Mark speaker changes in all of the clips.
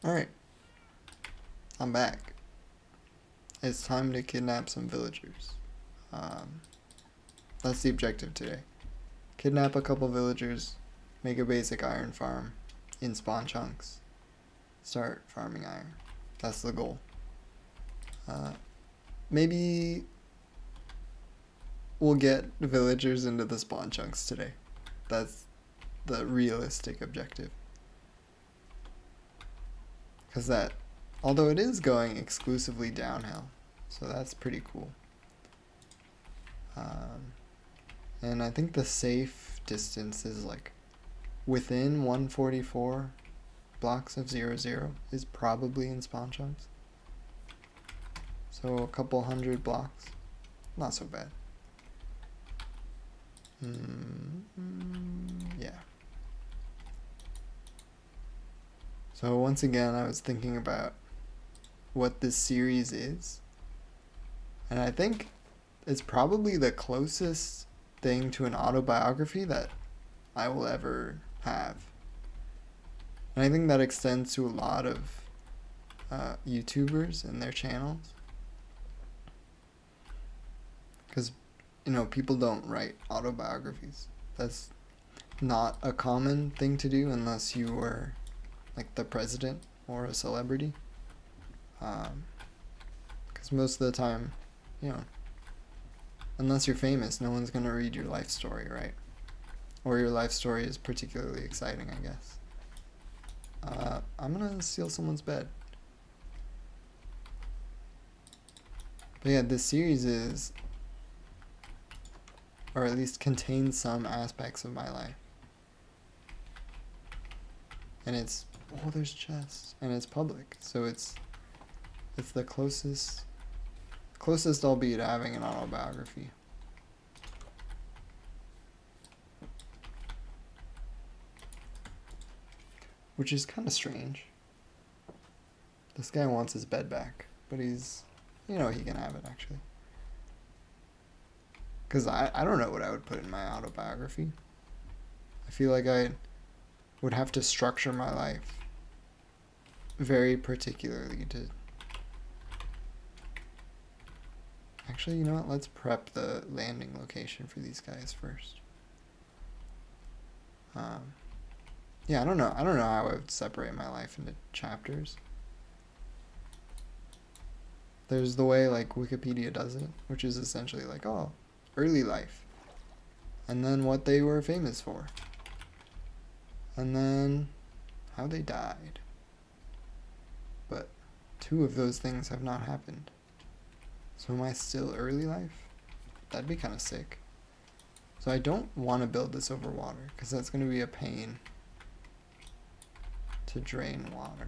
Speaker 1: Alright, I'm back. It's time to kidnap some villagers. Um, that's the objective today. Kidnap a couple villagers, make a basic iron farm in spawn chunks, start farming iron. That's the goal. Maybe we'll get villagers into the spawn chunks today. That's the realistic objective. Because although it is going exclusively downhill, so that's pretty cool. And I think the safe distance is like within 144 blocks of 0, is probably in spawn chunks. So a couple hundred blocks, not so bad. Yeah. So once again, I was thinking about what this series is, and I think it's probably the closest thing to an autobiography that I will ever have. And I think that extends to a lot of YouTubers and their channels. Because, people don't write autobiographies. That's not a common thing to do unless you were like the president or a celebrity. Because most of the time, unless you're famous, no one's going to read your life story, right? Or your life story is particularly exciting, I guess. I'm going to steal someone's bed. But yeah, this series is, or at least contains some aspects of my life. And it's, there's chests. And it's public, so it's the closest I'll be to having an autobiography. Which is kind of strange. This guy wants his bed back, but he's, he can have it actually. Because I don't know what I would put in my autobiography. I feel like I would have to structure my life very particularly to... Actually, you know what? Let's prep the landing location for these guys first. Yeah, I don't know how I would separate my life into chapters. There's the way like Wikipedia does it, which is essentially like, early life. And then what they were famous for. And then how they died. But 2 of those things have not happened. So am I still early life? That'd be kind of sick. So I don't want to build this over water, because that's going to be a pain to drain water.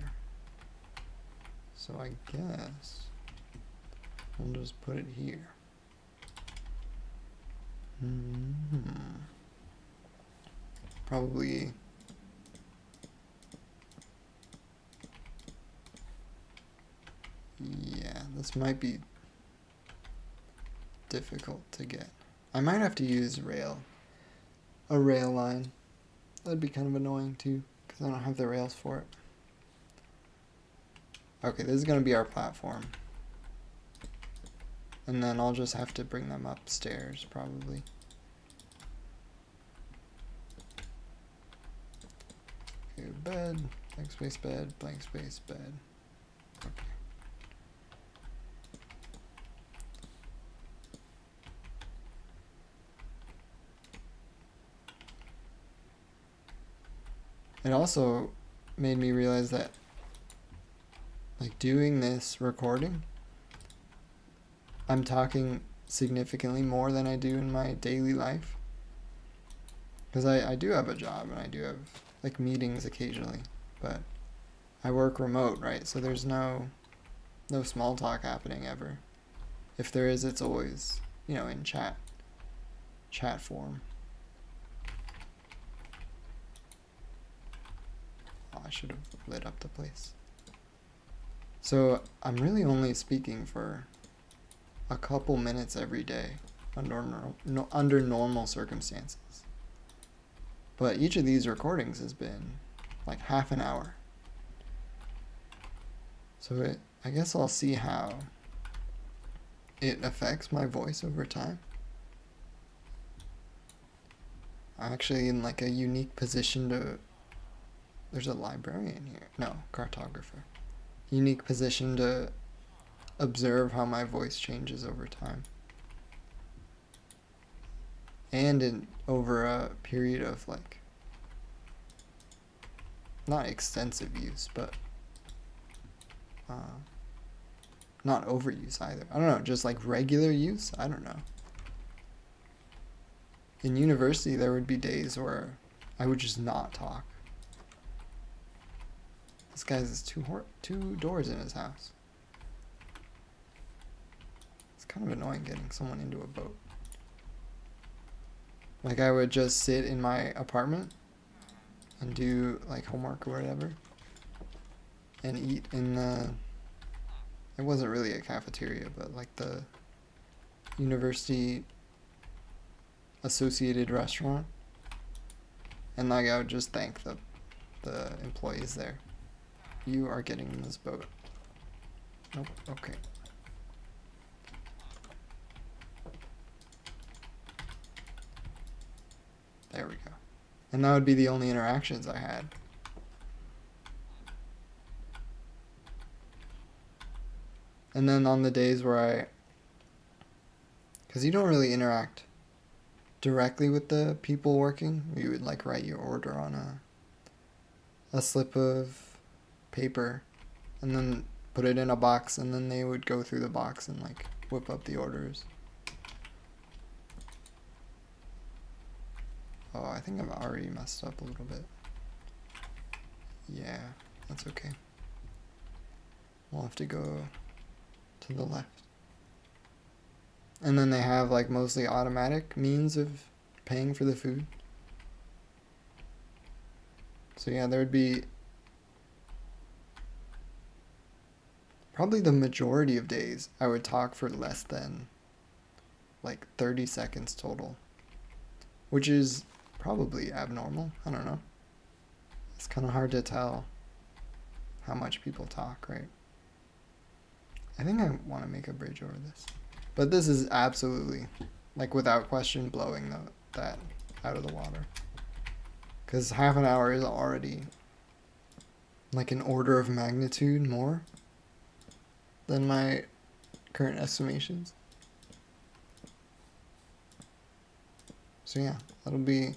Speaker 1: So I guess we'll just put it here. Probably... Yeah, this might be difficult to get. I might have to use a rail line. That'd be kind of annoying too, because I don't have the rails for it. Okay, this is going to be our platform. And then I'll just have to bring them upstairs, probably. Okay, bed, blank space bed, blank space bed. Okay. It also made me realize that, like, doing this recording, I'm talking significantly more than I do in my daily life. Because I do have a job and I do have, like, meetings occasionally, but I work remote, right? So there's no small talk happening ever. If there is, it's always, in chat form. I should have lit up the place. So I'm really only speaking for a couple minutes every day under normal circumstances. But each of these recordings has been like half an hour. So I guess I'll see how it affects my voice over time. I'm actually in like a unique position to... There's a librarian here. No, cartographer. Unique position to observe how my voice changes over time. And over a period of like... Not extensive use, but... not overuse either. I don't know, just like regular use? I don't know. In university, there would be days where I would just not talk. This guy has two doors in his house. It's kind of annoying getting someone into a boat. Like I would just sit in my apartment and do like homework or whatever and eat in the... It wasn't really a cafeteria, but like the university associated restaurant. And like I would just thank the employees there. You are getting in this boat. Nope, okay. There we go. And that would be the only interactions I had. And then on the days where because you don't really interact directly with the people working. You would like write your order on a slip of paper and then put it in a box, and then they would go through the box and like whip up the orders. Oh, I think I've already messed up a little bit. Yeah, that's okay. We'll have to go to the left. And then they have like mostly automatic means of paying for the food. So yeah, there would be probably the majority of days I would talk for less than like 30 seconds total, which is probably abnormal. I don't know. It's kind of hard to tell how much people talk, right? I think I want to make a bridge over this. But this is absolutely, like without question, blowing that out of the water. Because half an hour is already like an order of magnitude more than my current estimations. So yeah, it'll be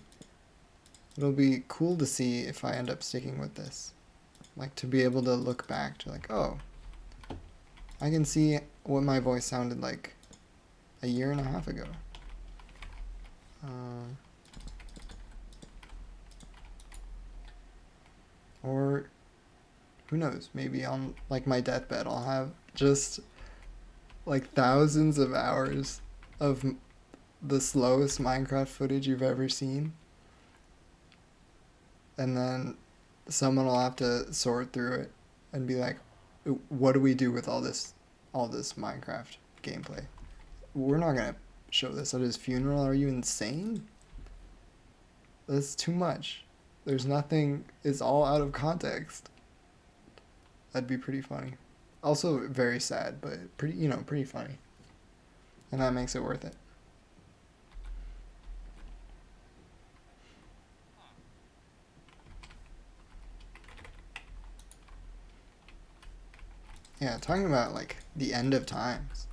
Speaker 1: cool to see if I end up sticking with this. Like to be able to look back to like, oh, I can see what my voice sounded like a year and a half ago. Or who knows, maybe on like my deathbed I'll have just like thousands of hours of the slowest Minecraft footage you've ever seen. And then someone will have to sort through it and be like, what do we do with all this Minecraft gameplay? We're not gonna show this at his funeral. Are you insane? That's too much. There's nothing, it's all out of context. That'd be pretty funny. Also very sad, but pretty funny. And that makes it worth it. Yeah, talking about like the end of times.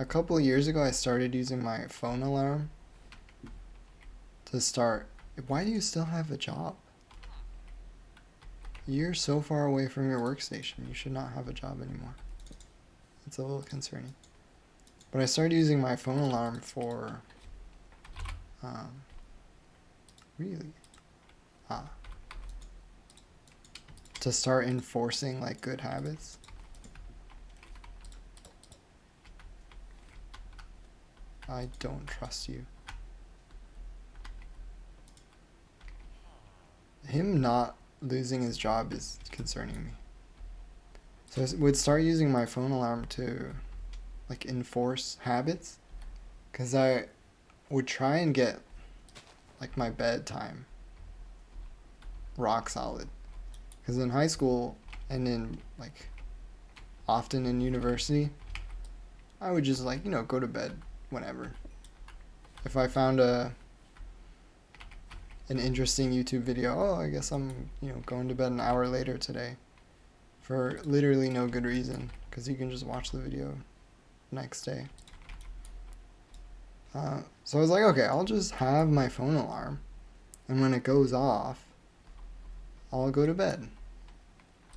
Speaker 1: A couple of years ago I started using my phone alarm to start. Why do you still have a job? You're so far away from your workstation. You should not have a job anymore. It's a little concerning. But I started using my phone alarm for really to start enforcing like good habits. I don't trust you. Him not losing his job is concerning me. So I would start using my phone alarm to like enforce habits, because I would try and get like my bedtime rock solid. Because in high school and in like often in university, I would just like, go to bed whenever. If I found an interesting YouTube video, oh, I guess I'm, going to bed an hour later today for literally no good reason, because you can just watch the video next day. So I was like, okay, I'll just have my phone alarm, and when it goes off, I'll go to bed.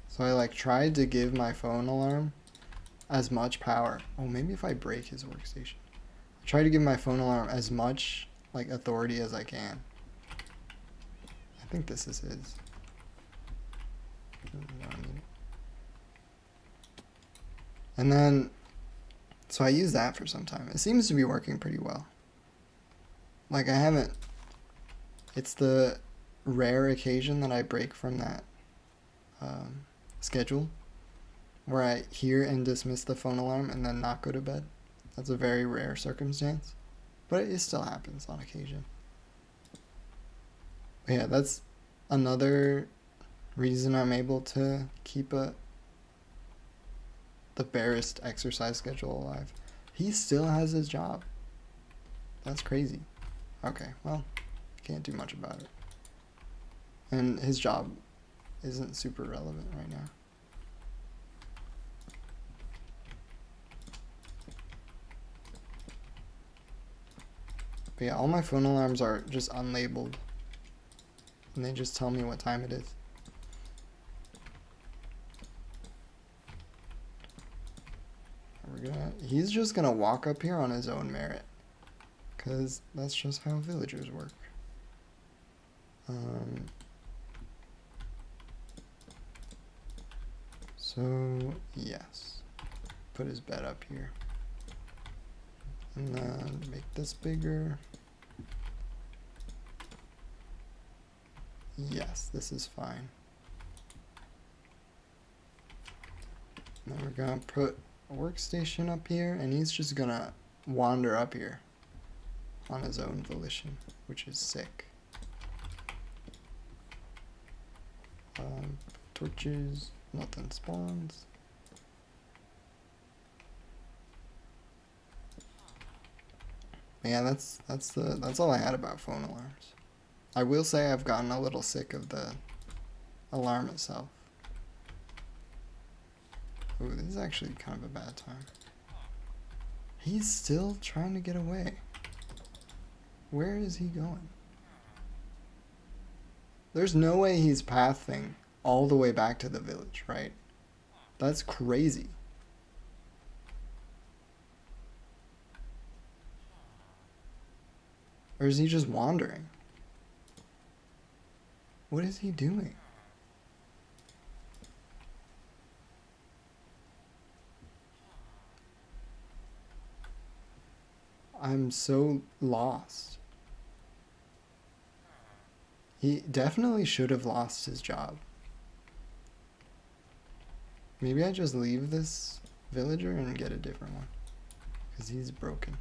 Speaker 1: So I like tried to give my phone alarm as much power. Oh, maybe if I break his workstation. I try to give my phone alarm as much like authority as I can. I think this is his. No, I mean it. And then, so I used that for some time. It seems to be working pretty well. Like I haven't, it's the rare occasion that I break from that schedule where I hear and dismiss the phone alarm and then not go to bed. That's a very rare circumstance, but it still happens on occasion. But yeah, that's another reason I'm able to keep the barest exercise schedule alive. He still has his job. That's crazy. Okay, well, can't do much about it. And his job isn't super relevant right now. But yeah, all my phone alarms are just unlabeled. And they just tell me what time it is. He's just gonna walk up here on his own merit. Because that's just how villagers work. So, yes. Put his bed up here. And then make this bigger. Yes, this is fine. Then we're gonna put a workstation up here, and he's just gonna wander up here on his own volition, which is sick. Torches, nothing spawns. Yeah, that's all I had about phone alarms. I will say I've gotten a little sick of the alarm itself. Ooh, this is actually kind of a bad time. He's still trying to get away. Where is he going? There's no way he's pathing all the way back to the village, right? That's crazy. Or is he just wandering? What is he doing? I'm so lost. He definitely should have lost his job. Maybe I just leave this villager and get a different one. Because he's broken.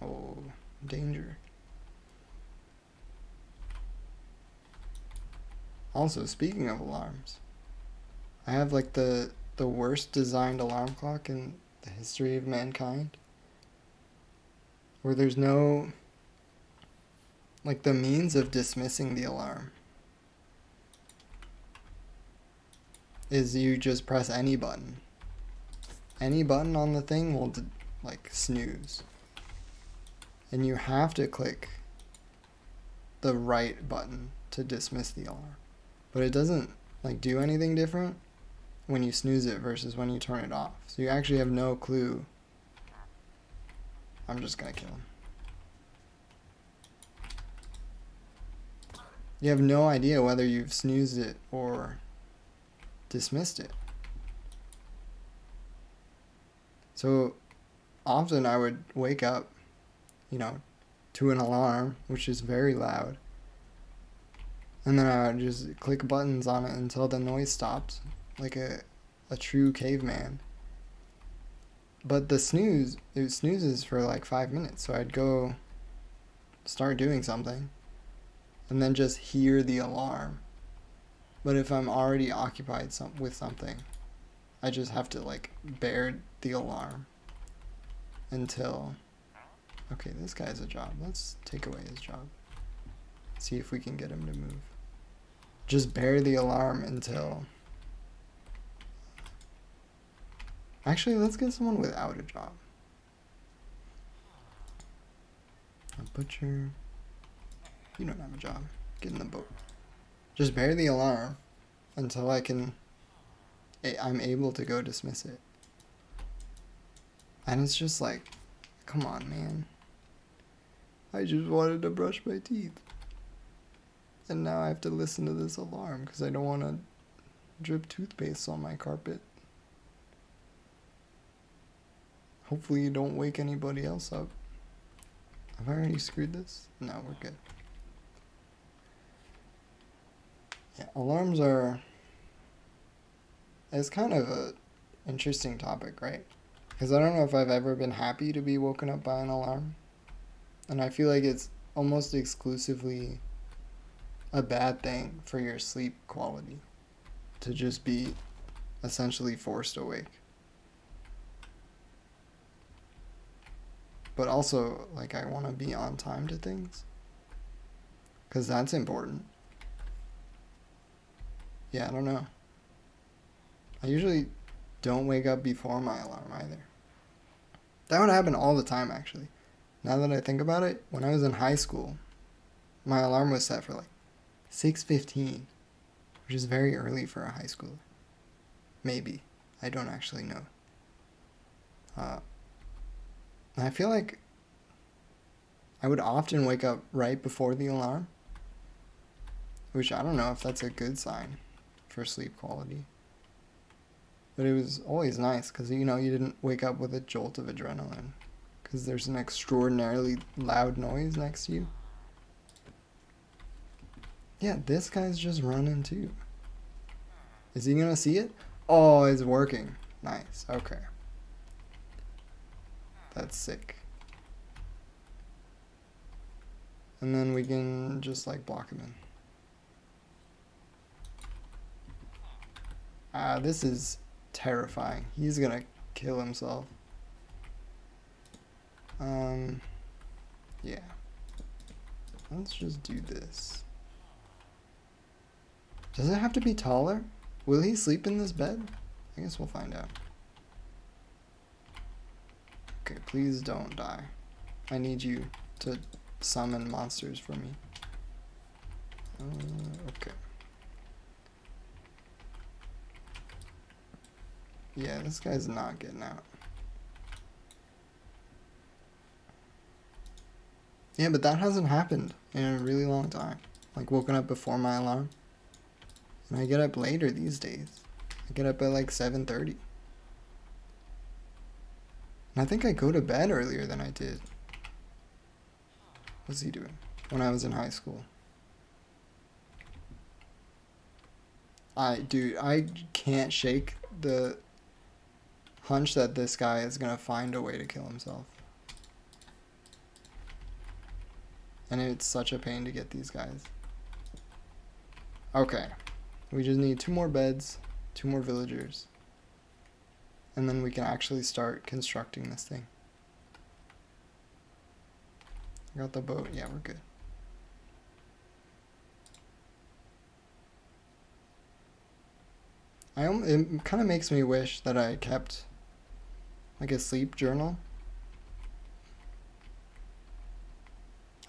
Speaker 1: Oh, danger. Also, speaking of alarms, I have like the worst designed alarm clock in the history of mankind. Where there's no, like, the means of dismissing the alarm is you just press any button. Any button on the thing will, like, snooze. And you have to click the right button to dismiss the alarm. But it doesn't, like, do anything different when you snooze it versus when you turn it off. So you actually have no clue. I'm just gonna kill him. You have no idea whether you've snoozed it or dismissed it. So often I would wake up, to an alarm, which is very loud. And then I would just click buttons on it until the noise stopped, like a true caveman. But the snooze, it snoozes for like 5 minutes. So I'd go start doing something. and then just hear the alarm. But if I'm already occupied with something, I just have to like bear the alarm until, okay, this guy has a job. Let's take away his job. See if we can get him to move. Just bear the alarm until, actually, let's get someone without a job. A butcher. You don't have a job. Get in the boat. Just bear the alarm until I'm able to go dismiss it. And it's just like, come on, man. I just wanted to brush my teeth. And now I have to listen to this alarm because I don't want to drip toothpaste on my carpet. Hopefully you don't wake anybody else up. Have I already screwed this? No, we're good. Yeah, alarms are... It's kind of a interesting topic, right? Because I don't know if I've ever been happy to be woken up by an alarm. And I feel like it's almost exclusively a bad thing for your sleep quality to just be essentially forced awake. But also, like, I want to be on time to things. Because that's important. Yeah, I don't know. I usually don't wake up before my alarm either. That would happen all the time, actually. Now that I think about it, when I was in high school, my alarm was set for like 6:15, which is very early for a high schooler. Maybe. I don't actually know. I feel like I would often wake up right before the alarm, which I don't know if that's a good sign for sleep quality. But it was always nice because, you know, you didn't wake up with a jolt of adrenaline because there's an extraordinarily loud noise next to you. Yeah, this guy's just running too. Is he gonna see it? Oh, it's working. Nice. Okay. That's sick. And then we can just like block him in. This is terrifying. He's gonna kill himself. Yeah. Let's just do this. Does it have to be taller? Will he sleep in this bed? I guess we'll find out. Okay, please don't die. I need you to summon monsters for me. Okay. Yeah, this guy's not getting out. Yeah, but that hasn't happened in a really long time. Like, woken up before my alarm. And I get up later these days. I get up at like 7:30. And I think I go to bed earlier than I did. What's he doing? When I was in high school. Dude, I can't shake the hunch that this guy is gonna find a way to kill himself. And it's such a pain to get these guys. Okay. We just need 2 more beds, 2 more villagers. And then we can actually start constructing this thing. Got the boat. Yeah, we're good. It kind of makes me wish that I kept like a sleep journal.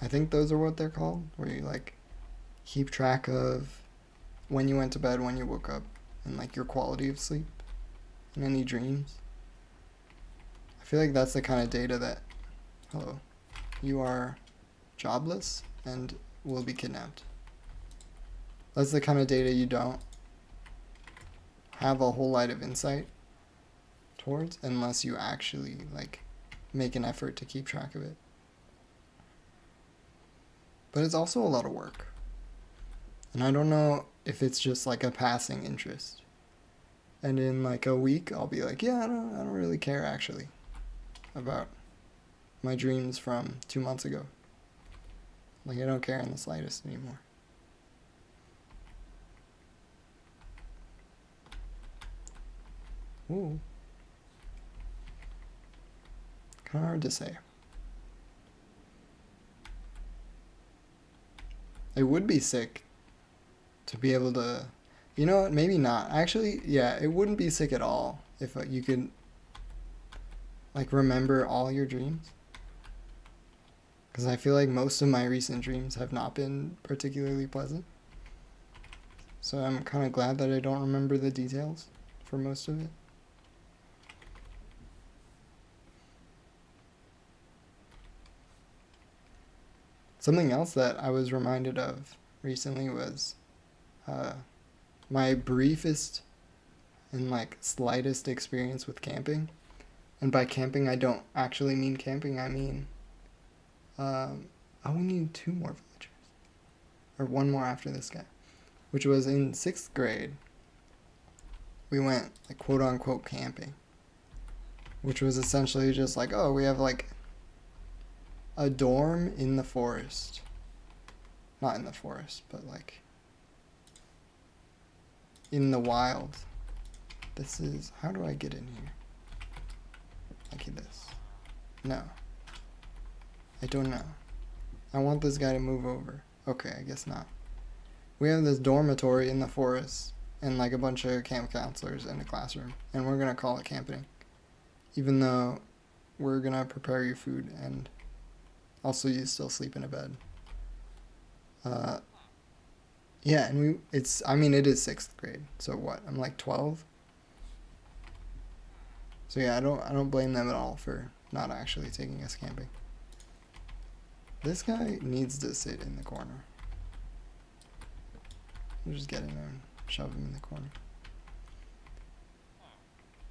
Speaker 1: I think those are what they're called, where you like keep track of when you went to bed, when you woke up, and like your quality of sleep and any dreams. I feel like that's the kind of data that, hello, you are jobless and will be kidnapped. That's the kind of data you don't have a whole lot of insight towards unless you actually like make an effort to keep track of it. But it's also a lot of work. And I don't know if it's just like a passing interest. And in like a week I'll be like, yeah, I don't really care actually about my dreams from 2 months ago. Like I don't care in the slightest anymore. Ooh. Kind of hard to say. It would be sick to be able to, you know what, maybe not. Actually, yeah, it wouldn't be sick at all if you could, like, remember all your dreams. Because I feel like most of my recent dreams have not been particularly pleasant. So I'm kind of glad that I don't remember the details for most of it. Something else that I was reminded of recently was my briefest and like slightest experience with camping. And by camping, I don't actually mean camping. I mean, we need 2 more villagers, or 1 more after this guy, which was in 6th grade. We went like quote unquote camping, which was essentially just like, oh, we have like a dorm in the forest. Not in the forest, but like in the wild. This is, how do I get in here? Like this. No. I don't know. I want this guy to move over. Okay, I guess not. We have this dormitory in the forest and like a bunch of camp counselors in a classroom, and we're gonna call it camping. Even though we're gonna prepare your food and also you still sleep in a bed. Yeah, and it is 6th grade. So what? I'm like 12. So yeah, I don't blame them at all for not actually taking us camping. This guy needs to sit in the corner. We'll just get in there and shove him in the corner.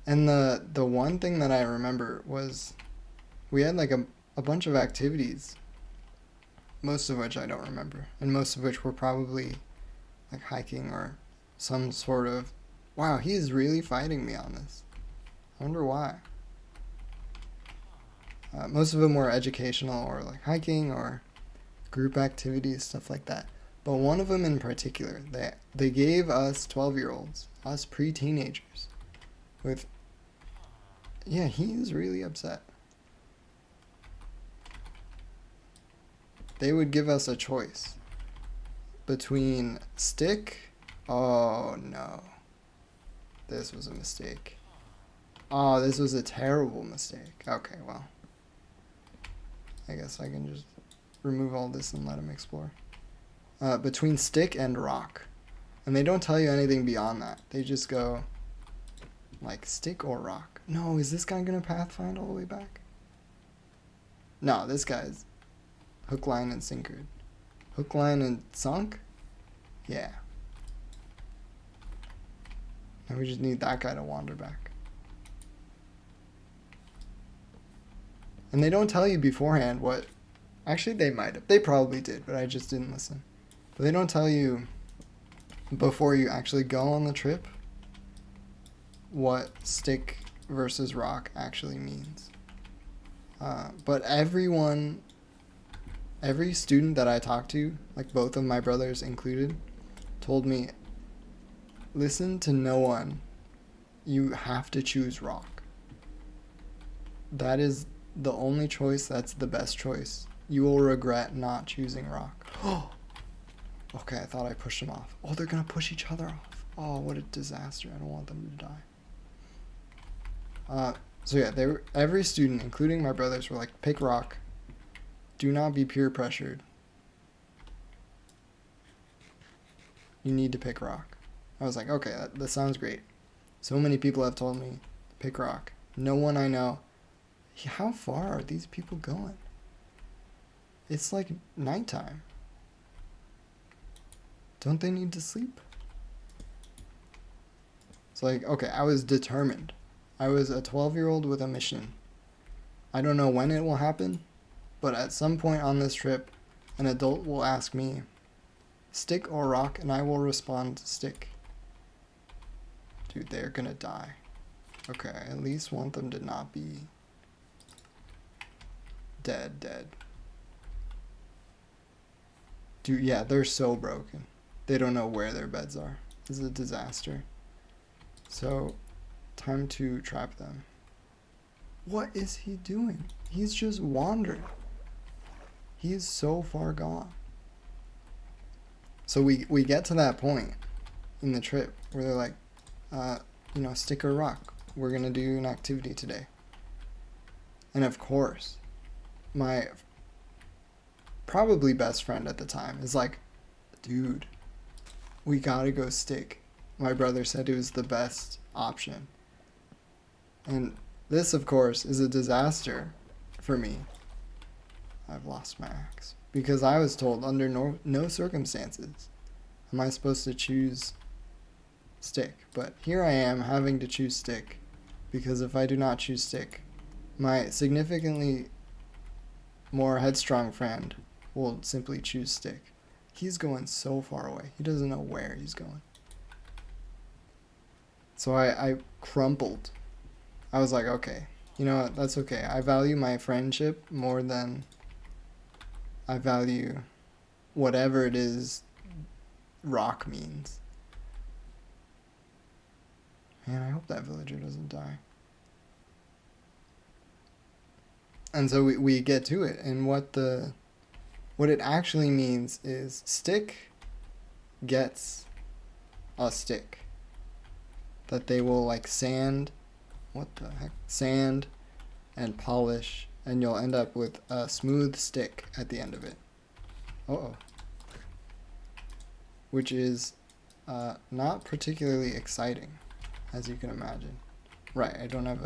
Speaker 1: And the one thing that I remember was we had like a bunch of activities, most of which I don't remember, and most of which were probably like hiking or some sort of, wow, he is really fighting me on this. I wonder why. Most of them were educational or like hiking or group activities, stuff like that. But one of them in particular, they gave us 12-year-olds, us pre-teenagers, with, yeah, he is really upset. They would give us a choice between stick, oh no, this was a mistake. Oh, this was a terrible mistake. Okay, well, I guess I can just remove all this and let him explore. Between stick and rock. And they don't tell you anything beyond that. They just go, like, stick or rock. No, is this guy gonna pathfind all the way back? No, this guy's hook, line, and sinkered. Hook, line, and sunk? Yeah. And we just need that guy to wander back. And they don't tell you beforehand what... Actually, they might have. They probably did, but I just didn't listen. But they don't tell you before you actually go on the trip what stick versus rock actually means. But every student that I talked to, like both of my brothers included, told me, listen to no one. You have to choose rock. That is the only choice that's the best choice. You will regret not choosing rock. Oh! Okay, I thought I pushed them off. Oh, they're gonna push each other off. Oh, what a disaster. I don't want them to die. So yeah, every student, including my brothers, were like, pick rock. Do not be peer pressured. You need to pick rock. I was like, okay, that sounds great. So many people have told me, pick rock. No one I know. How far are these people going? It's like nighttime. Don't they need to sleep? It's like, okay, I was determined. I was a 12-year-old with a mission. I don't know when it will happen, but at some point on this trip, an adult will ask me, stick or rock, and I will respond, stick. Dude, they're gonna die. Okay, I at least want them to not be dead. Dude, yeah, they're so broken. They don't know where their beds are. This is a disaster. So, Time to trap them. What is he doing? He's just wandered. He is so far gone. So we get to that point in the trip where they're like, stick or rock. We're going to do an activity today. And of course, my probably best friend at the time is like, dude, we got to go stick. My brother said it was the best option. And this, of course, is a disaster for me. I've lost my axe. Because I was told under no circumstances am I supposed to choose stick. But here I am having to choose stick. Because if I do not choose stick, my significantly more headstrong friend will simply choose stick. He's going so far away. He doesn't know where he's going. So I crumpled. I was like, okay, you know what? That's okay. I value my friendship more than I value whatever it is rock means. Man, I hope that villager doesn't die. And so we get to it, and what it actually means is stick gets a stick that they will like sand and polish, and you'll end up with a smooth stick at the end of it. Which is not particularly exciting, as you can imagine. Right, I don't have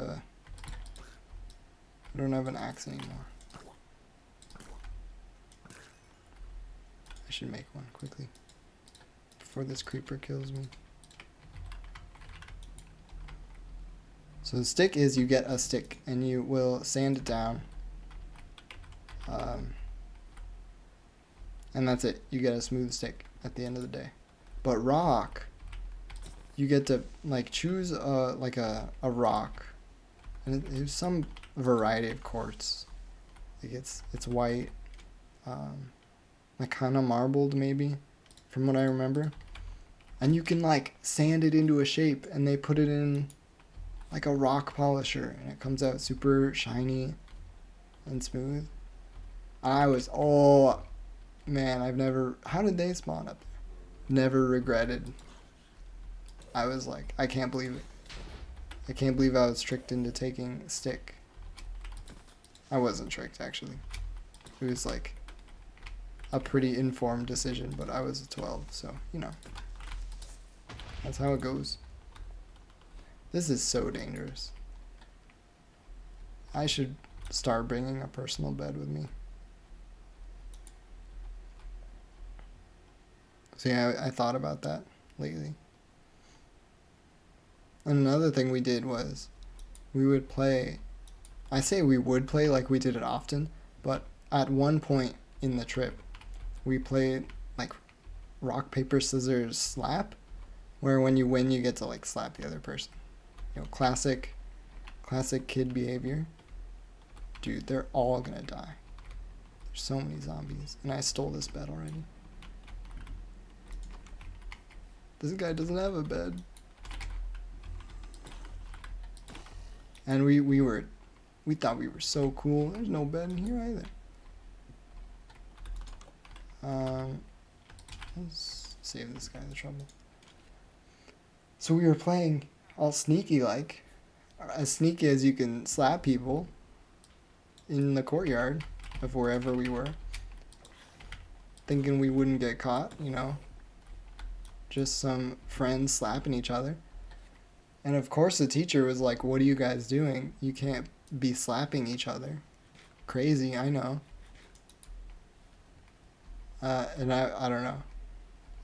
Speaker 1: an axe anymore. I should make one quickly before this creeper kills me. So the stick is, you get a stick and you will sand it down. And that's it. You get a smooth stick at the end of the day. But rock, you get to like choose a rock. And there's some variety of quartz. Like it's white, like kind of marbled maybe, from what I remember. And you can like sand it into a shape, and they put it in like a rock polisher, and it comes out super shiny and smooth. I was, oh man, how did they spawn up there? Never regretted. I was like, I can't believe it. I can't believe I was tricked into taking stick. I wasn't tricked, actually. It was like a pretty informed decision, but I was 12, so, you know. That's how it goes. This is so dangerous. I should start bringing a personal bed with me. So yeah, I thought about that lately. And another thing we did was we would play, I say we would play like we did it often, but at one point in the trip, we played like rock, paper, scissors, slap, where when you win, you get to like slap the other person. You know, classic kid behavior. Dude, they're all gonna die. There's so many zombies, and I stole this bed already. This guy doesn't have a bed. And we thought we were so cool. There's no bed in here either. Let's save this guy the trouble. So we were playing all sneaky like, as sneaky as you can slap people in the courtyard of wherever we were, thinking we wouldn't get caught, you know, just some friends slapping each other. And of course the teacher was like, what are you guys doing? You can't be slapping each other. Crazy, I know. And I don't know.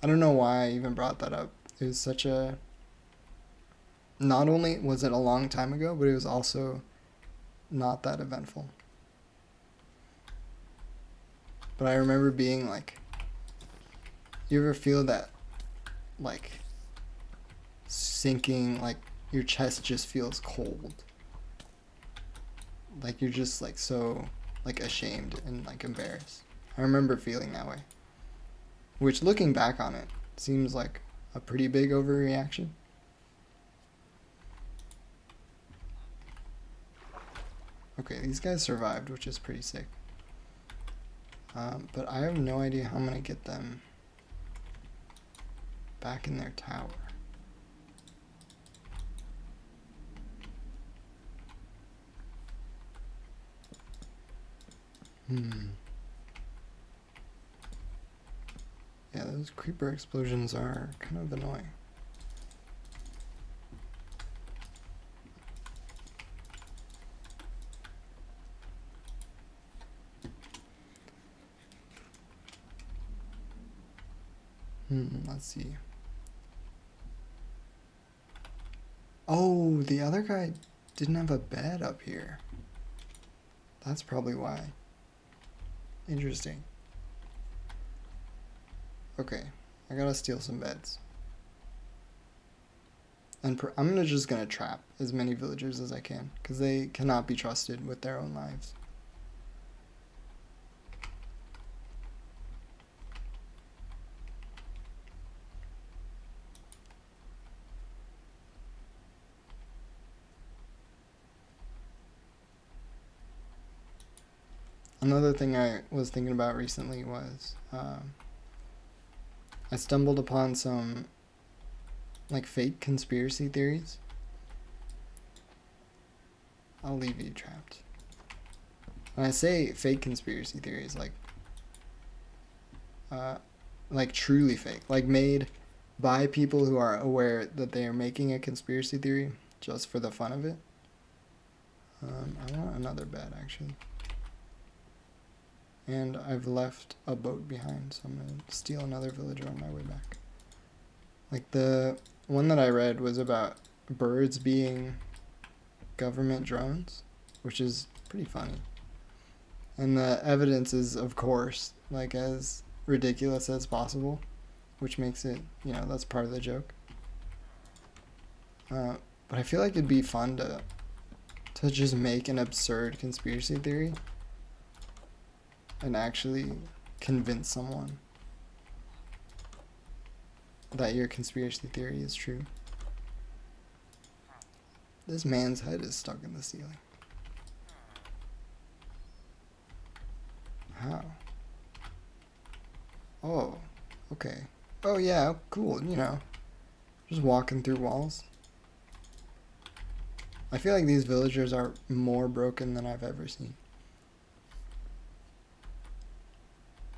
Speaker 1: I don't know why I even brought that up. It was such a... Not only was it a long time ago, but it was also not that eventful. But I remember being like... You ever feel that, like, sinking, like, your chest just feels cold? Like, you're just, like, so, like, ashamed and, like, embarrassed. I remember feeling that way. Which, looking back on it, seems like a pretty big overreaction. Okay, these guys survived, which is pretty sick. But I have no idea how I'm gonna get them back in their tower. Yeah, those creeper explosions are kind of annoying. Let's see. Oh, the other guy didn't have a bed up here. That's probably why. Interesting. Okay, I gotta steal some beds. And I'm just gonna trap as many villagers as I can, because they cannot be trusted with their own lives. Another thing I was thinking about recently was I stumbled upon some like fake conspiracy theories. I'll leave you trapped. When I say fake conspiracy theories, like truly fake, like made by people who are aware that they are making a conspiracy theory just for the fun of it. I want another bed actually. And I've left a boat behind, so I'm gonna steal another villager on my way back. Like the one that I read was about birds being government drones, which is pretty funny. And the evidence is, of course, like as ridiculous as possible, which makes it, you know, that's part of the joke. But I feel like it'd be fun to just make an absurd conspiracy theory and actually convince someone that your conspiracy theory is true. This man's head is stuck in the ceiling. How? Oh, okay. Oh yeah, cool, you know. Just walking through walls. I feel like these villagers are more broken than I've ever seen.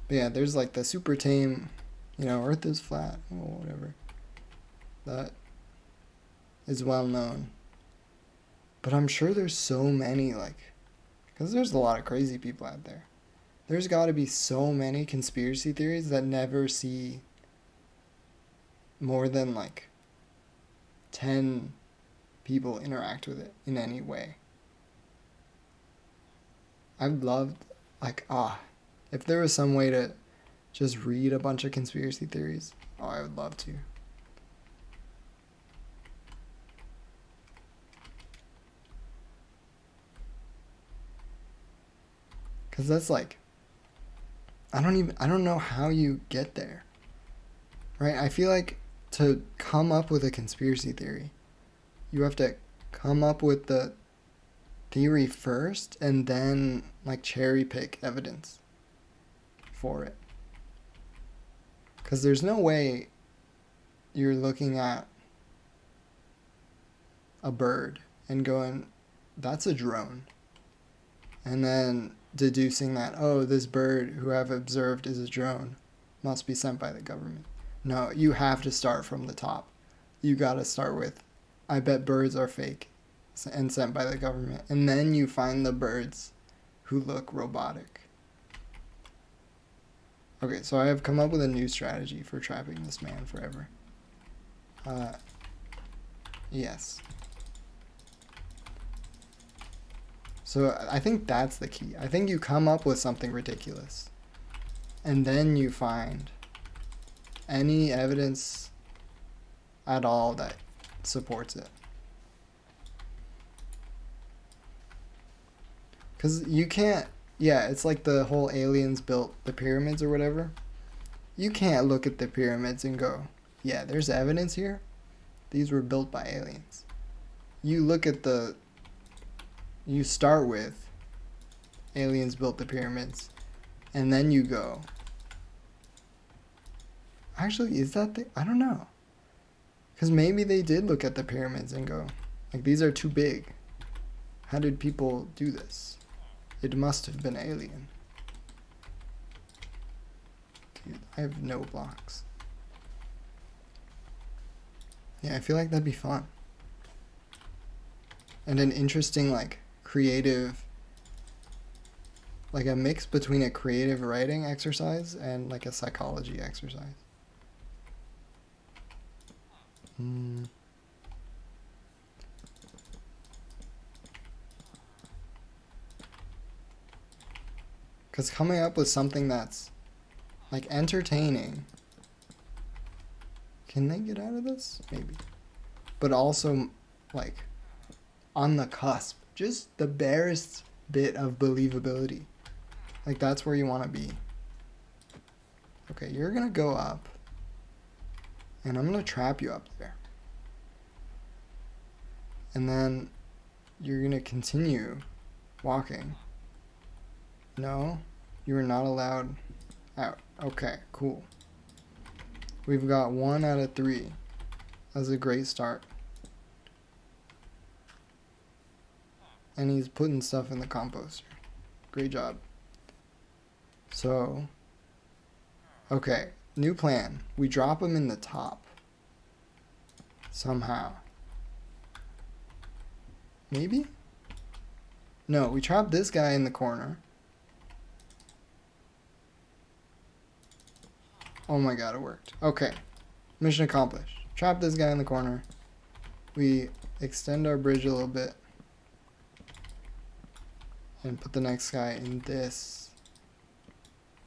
Speaker 1: But yeah, there's like the super tame, you know, Earth is flat, or whatever. That is well known. But I'm sure there's so many, like, because there's a lot of crazy people out there. There's got to be so many conspiracy theories that never see more than like 10 people interact with it in any way. I'd love, like, if there was some way to just read a bunch of conspiracy theories, I would love to. Cause that's like, I don't know how you get there. Right? I feel like to come up with a conspiracy theory, you have to come up with the theory first and then like cherry pick evidence for it. Because there's no way you're looking at a bird and going, that's a drone. And then deducing that, oh, this bird who I've observed is a drone must be sent by the government. No, you have to start from the top. You gotta start with, I bet birds are fake and sent by the government. And then you find the birds who look robotic. Okay, so I have come up with a new strategy for trapping this man forever. Yes. So I think that's the key. I think you come up with something ridiculous. And then you find any evidence at all that supports it. Because you can't, yeah, it's like the whole aliens built the pyramids or whatever. You can't look at the pyramids and go, yeah, there's evidence here. These were built by aliens. You look at you start with aliens built the pyramids, and then you go. Actually, is that the... I don't know. Because maybe they did look at the pyramids and go, like, these are too big. How did people do this? It must have been alien. Dude, I have no blocks. Yeah, I feel like that'd be fun. And an interesting, like, creative... like a mix between a creative writing exercise and, like, a psychology exercise. Because coming up with something that's, like, entertaining... Can they get out of this? Maybe. But also, like, on the cusp. Just the barest bit of believability. Like, that's where you want to be. Okay, you're going to go up. And I'm going to trap you up there. And then you're going to continue walking. No, you are not allowed out. Okay, cool. We've got 1 out of 3. That's a great start. And he's putting stuff in the composter. Great job. So, okay, new plan. We drop him in the top. Somehow. Maybe? No, we trap this guy in the corner. Oh my god, it worked. Okay. Mission accomplished. Trap this guy in the corner. We extend our bridge a little bit. And put the next guy in this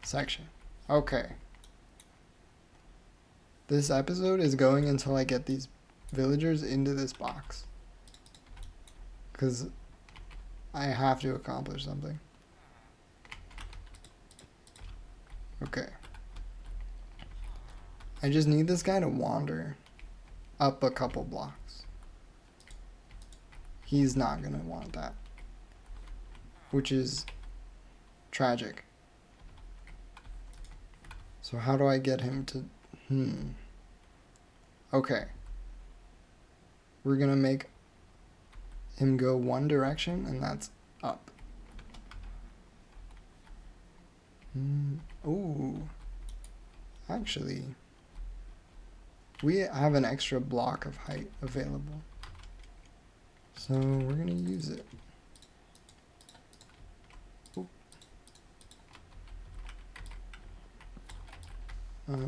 Speaker 1: section. Okay. This episode is going until I get these villagers into this box. Because I have to accomplish something. Okay. I just need this guy to wander up a couple blocks. He's not gonna want that. Which is tragic. So how do I get him to... Okay. We're gonna make him go one direction, and that's up. Ooh. Actually, we have an extra block of height available. So we're gonna use it.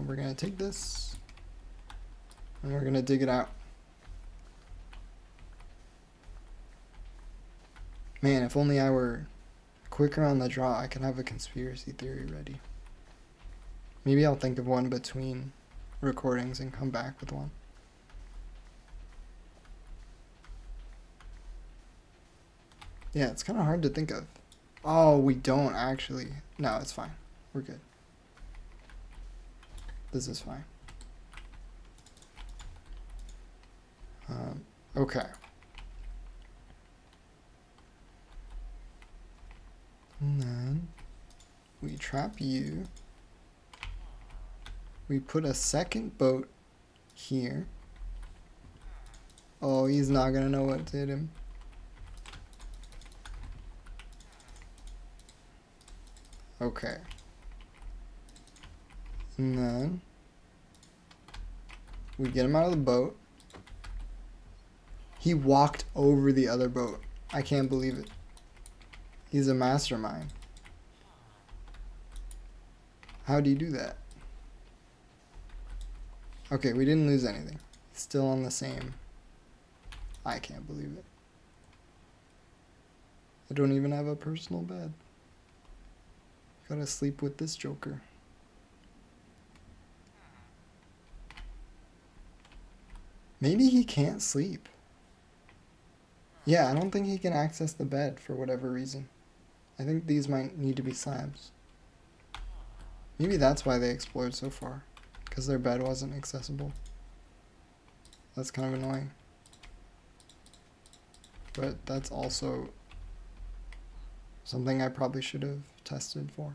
Speaker 1: We're gonna take this, and we're gonna dig it out. Man, if only I were quicker on the draw, I could have a conspiracy theory ready. Maybe I'll think of one between recordings and come back with one. Yeah, it's kind of hard to think of. Oh, we don't actually. No, it's fine. We're good. This is fine. Okay. And then we trap you. We put a second boat here. Oh, he's not gonna know what to hit him. Okay. And then we get him out of the boat. He walked over the other boat. I can't believe it. He's a mastermind. How do you do that? Okay, we didn't lose anything. Still on the same. I can't believe it. I don't even have a personal bed. Gotta sleep with this joker. Maybe he can't sleep. Yeah, I don't think he can access the bed for whatever reason. I think these might need to be slabs. Maybe that's why they explored so far. Because their bed wasn't accessible. That's kind of annoying. But that's also Something I probably should have tested for.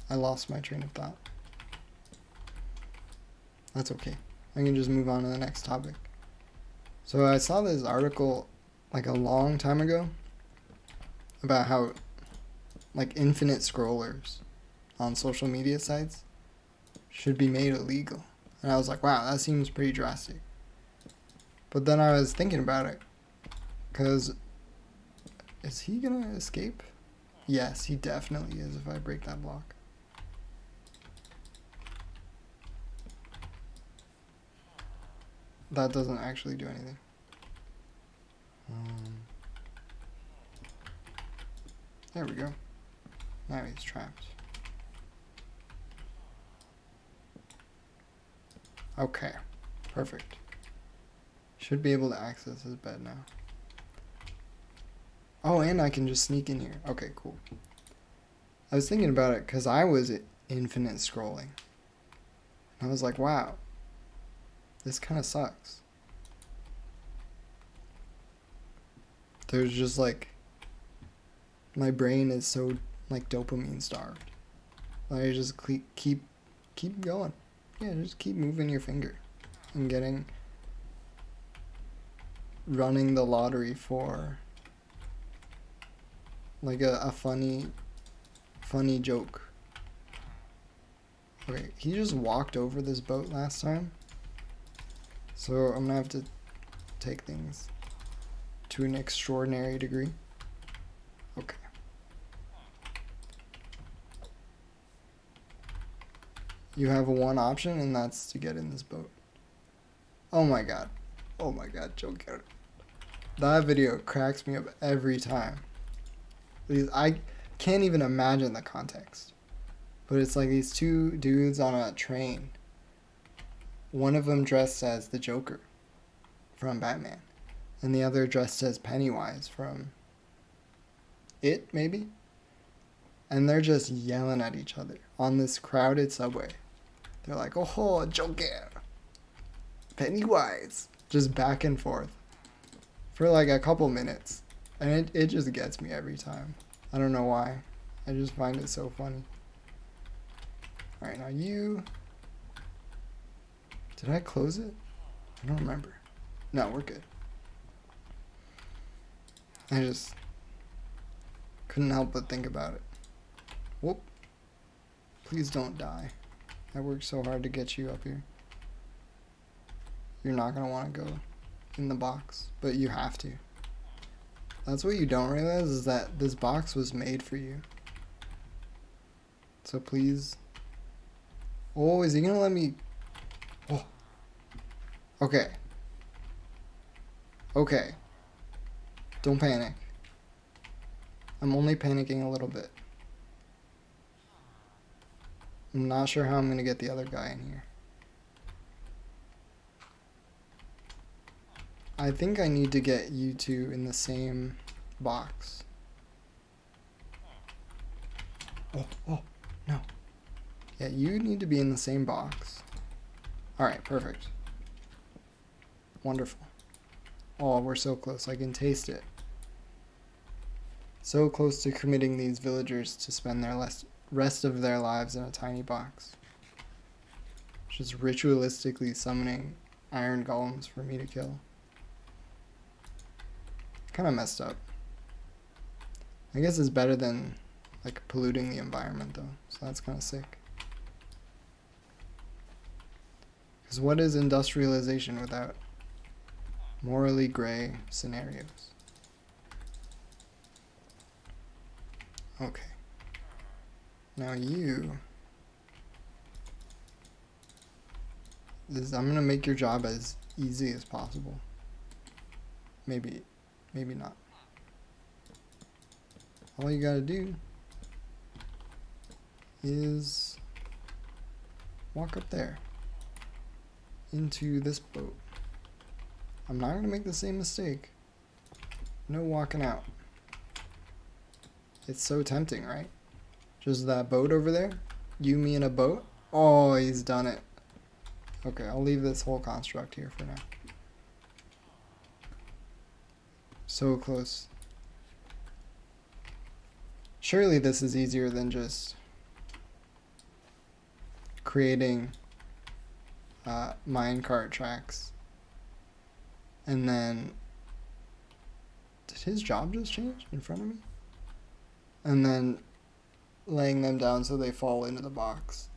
Speaker 1: I lost my train of thought. That's okay. I can just move on to the next topic. So I saw this article like a long time ago about how like infinite scrollers on social media sites should be made illegal. And I was like, wow, that seems pretty drastic. But then I was thinking about it, because is he gonna escape? Yes, he definitely is if I break that block. That doesn't actually do anything. There we go. Now he's trapped. Okay, perfect. Should be able to access his bed now. Oh, and I can just sneak in here. Okay, cool. I was thinking about it because I was infinite scrolling. I was like, wow, this kind of sucks. There's just like, my brain is so like dopamine starved. Like I just keep going. Yeah, just keep moving your finger and running the lottery for like a funny joke. Okay, he just walked over this boat last time. So I'm gonna have to take things to an extraordinary degree. Okay. You have one option, and that's to get in this boat. Oh my god. Oh my god, Joker. That video cracks me up every time. I can't even imagine the context. But it's like these two dudes on a train. One of them dressed as the Joker from Batman. And the other dressed as Pennywise from It, maybe? And they're just yelling at each other on this crowded subway. They're like, oh, Joker, Pennywise. Just back and forth for like a couple minutes. And it just gets me every time. I don't know why. I just find it so funny. Alright, now you... Did I close it? I don't remember. No, we're good. I just couldn't help but think about it. Whoop. Please don't die. I worked so hard to get you up here. You're not going to want to go in the box, but you have to. That's what you don't realize, is that this box was made for you. So please. Oh, is he going to let me... Oh. Okay. Okay. Don't panic. I'm only panicking a little bit. I'm not sure how I'm going to get the other guy in here. I think I need to get you two in the same box. Oh, no. Yeah, you need to be in the same box. Alright, perfect. Wonderful. Oh, we're so close. I can taste it. So close to committing these villagers to spend their rest of their lives in a tiny box. Just ritualistically summoning iron golems for me to kill. Kind of messed up. I guess it's better than like polluting the environment though, so that's kind of sick. Because what is industrialization without morally gray scenarios? Okay. Now I'm gonna make your job as easy as possible. Maybe not. All you gotta do is walk up there into this boat. I'm not gonna make the same mistake. No walking out. It's so tempting, right? Just that boat over there. You, me, in a boat. Oh, he's done it. Okay, I'll leave this whole construct here for now. So close. Surely this is easier than just creating minecart tracks. And then, did his job just change in front of me? And then laying them down so they fall into the box.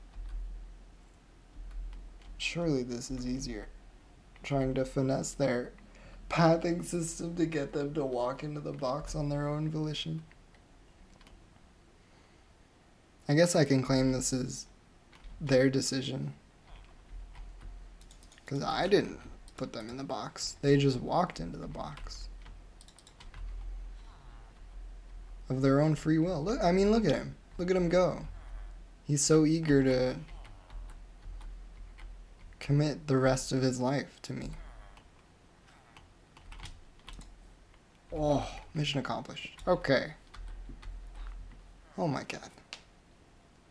Speaker 1: Surely this is easier. Trying to finesse their pathing system to get them to walk into the box on their own volition. I guess I can claim this is their decision. Because I didn't put them in the box. They just walked into the box. Of their own free will. Look, I mean, look at him. Look at him go. He's so eager to commit the rest of his life to me. Oh, mission accomplished. Okay. Oh my god.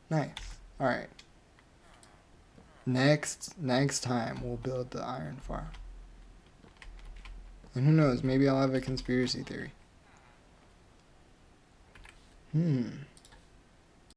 Speaker 1: Nice. Alright. Next time we'll build the iron farm. And who knows, maybe I'll have a conspiracy theory.